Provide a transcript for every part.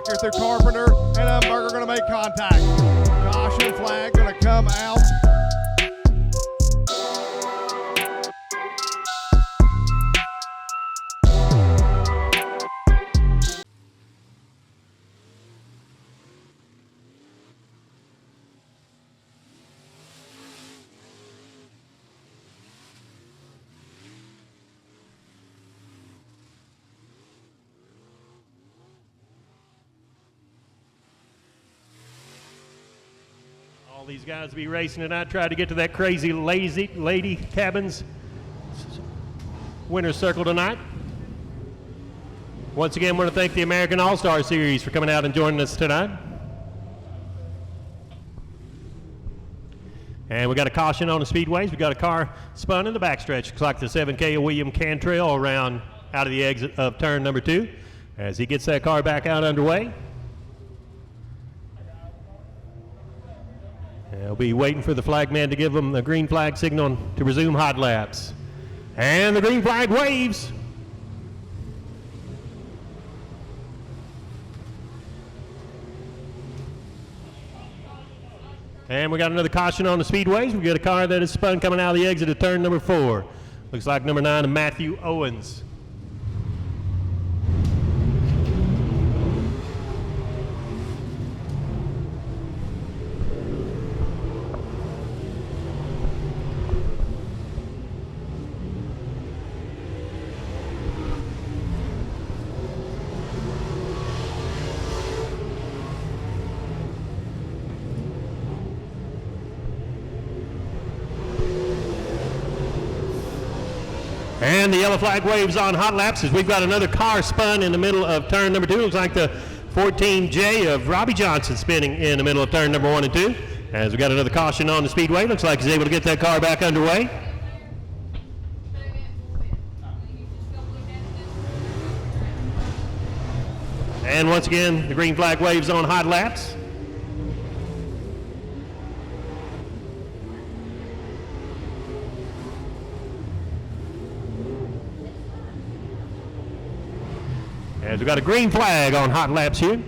back here through Carpenter, and Umberger going to make contact. Caution flag going to come out. All these guys will be racing tonight. Try to get to that crazy lazy lady cabins winner's circle tonight. Once again, I want to thank the American All-Star Series for coming out and joining us tonight. And we got a caution on the speedways. We got a car spun in the backstretch. Looks like the 7K of William Cantrell around out of the exit of turn number 2 as he gets that car back out underway. They'll be waiting for the flag man to give them the green flag signal to resume hot laps. And the green flag waves. And we got another caution on the speedways. We got a car that is spun coming out of the exit of turn number 4. Looks like number 9, Matthew Owens. And the yellow flag waves on hot laps as we've got another car spun in the middle of turn number 2. Looks like the 14J of Robbie Johnson spinning in the middle of turn number 1 and 2. As we got another caution on the speedway. Looks like he's able to get that car back underway. And once again, the green flag waves on hot laps. As we got a green flag on hot laps here.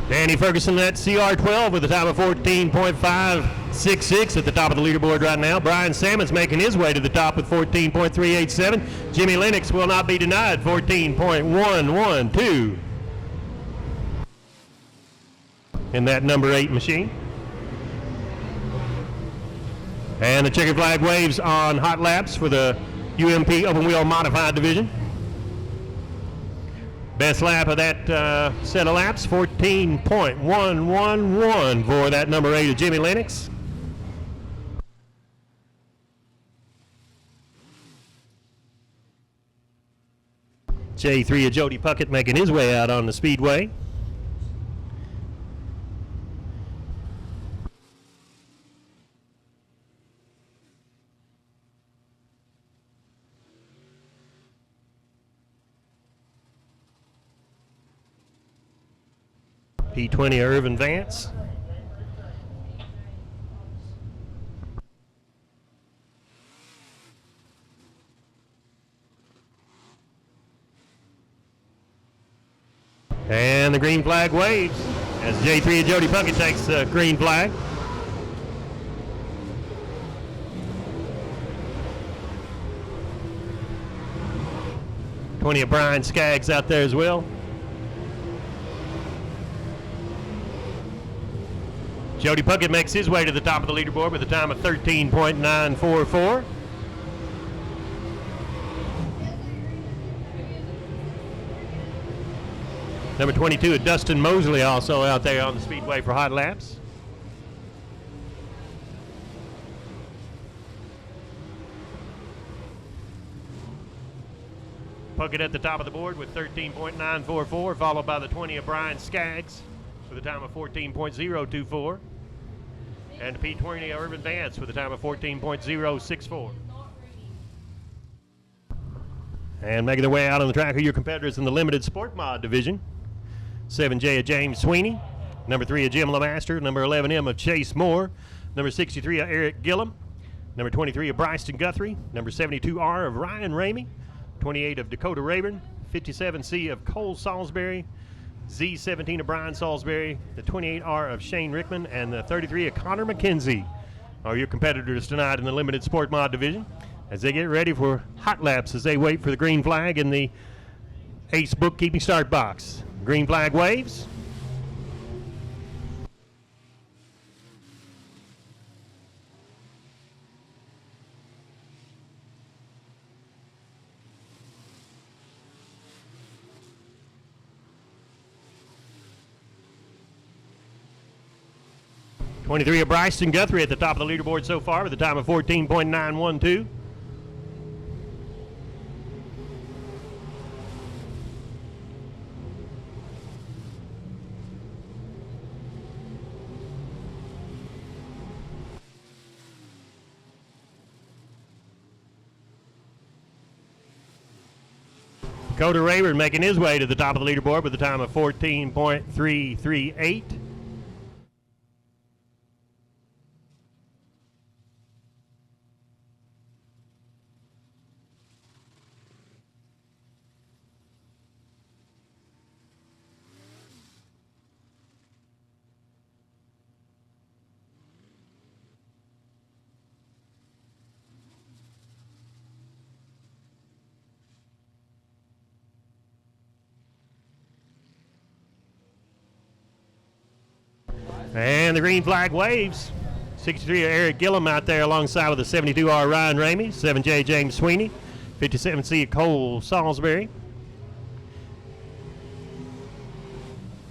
Danny Ferguson at CR12 with a time of 14.566 at the top of the leaderboard right now. Brian Salmon's making his way to the top with 14.387. Jimmy Lennox will not be denied, 14.112 in that number 8 machine. And the checkered flag waves on hot laps for the UMP open wheel modified division. Best lap of that set of laps, 14.111 for that number 8 of Jimmy Lennox. J3 of Jody Puckett making his way out on the speedway. P20 of Irvin Vance. And the green flag waves as J3 of Jody Puckett takes the green flag. '20 of Brian Skaggs out there as well. Jody Puckett makes his way to the top of the leaderboard with a time of 13.944. Number 22, Dustin Mosley, also out there on the speedway for hot laps. Puckett at the top of the board with 13.944, followed by the 20 of Brian Skaggs with a time of 14.024. And P20 of Irvin Vance with a time of 14.064. And making their way out on the track are your competitors in the limited sport mod division. 7J of James Sweeney, number 3 of Jim LeMaster, number 11M of Chase Moore, number 63 of Eric Gillum, number 23 of Bryson Guthrie, number 72R of Ryan Ramey, 28 of Dakota Rayburn, 57C of Cole Salisbury, Z17 of Brian Salisbury, the 28R of Shane Rickman, and the 33 of Connor McKenzie are your competitors tonight in the limited sport mod division as they get ready for hot laps as they wait for the green flag in the Ace bookkeeping start box. Green flag waves. '23 of Bryson Guthrie at the top of the leaderboard so far with a time of 14.912. Dakota Rayburn making his way to the top of the leaderboard with a time of 14.338. And the green flag waves. 63 of Eric Gillum out there alongside with the 72R Ryan Ramey, 7J James Sweeney, 57C of Cole Salisbury.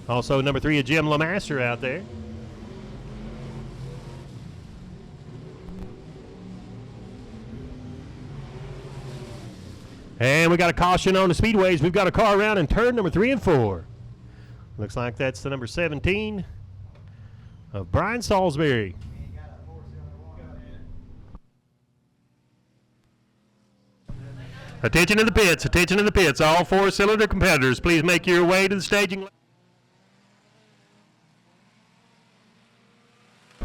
Also number 3 of Jim LeMaster out there. And we got a caution on the speedways. We've got a car around in turn number 3 and 4. Looks like that's the number 17 of Brian Salisbury. Attention to the pits, attention to the pits. All 4-cylinder competitors, please make your way to the staging.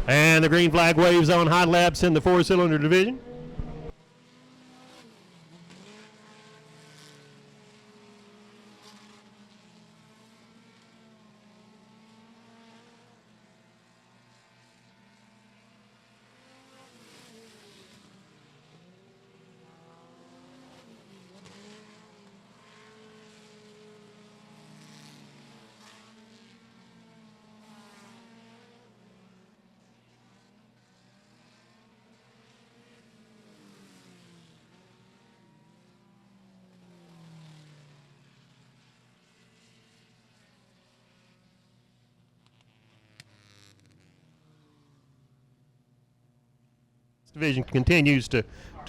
And the green flag waves on hot laps in the 4-cylinder division. Division continues to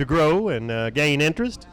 grow and gain interest.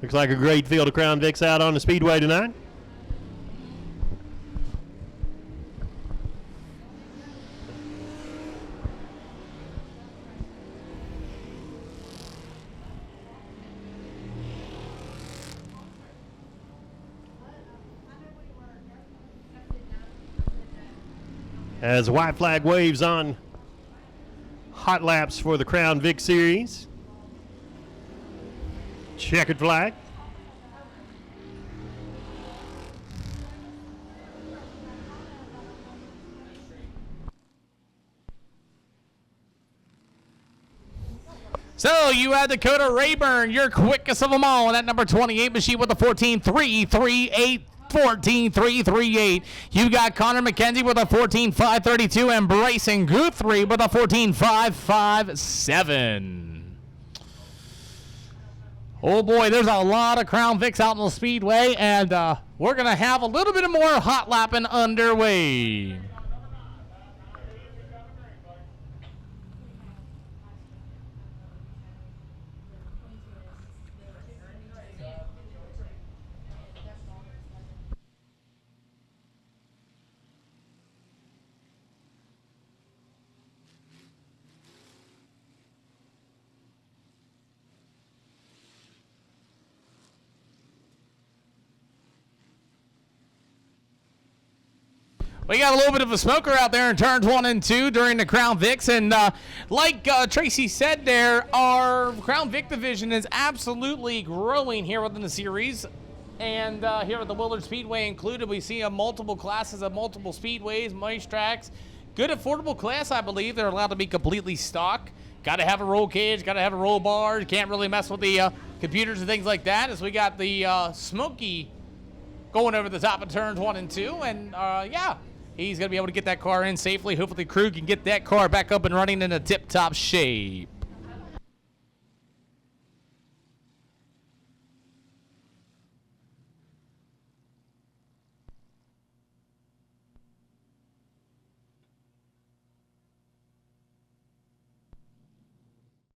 Looks like a great field of Crown Vics out on the speedway tonight. As the white flag waves on hot laps for the Crown Vic Series. Checkered flag. So you had Dakota Rayburn, your quickest of them all, and that number 28 machine with the 14.338 14.338. You got Connor McKenzie with a 14.532 and Bryson Guthrie with a 14.557. Oh boy, there's a lot of Crown Vics out in the Speedway, and we're going to have a little bit more hot lapping underway. We got a little bit of a smoker out there in turns 1 and 2 during the Crown Vics, and like Tracy said there, our Crown Vic division is absolutely growing here within the series, and here at the Willard Speedway included, we see multiple classes of multiple speedways, mice tracks, good affordable class, I believe. They're allowed to be completely stock. Got to have a roll cage, got to have a roll bar. You can't really mess with the computers and things like that, as we got the Smokey going over the top of turns 1 and 2, and yeah. He's going to be able to get that car in safely. Hopefully the crew can get that car back up and running in a tip-top shape.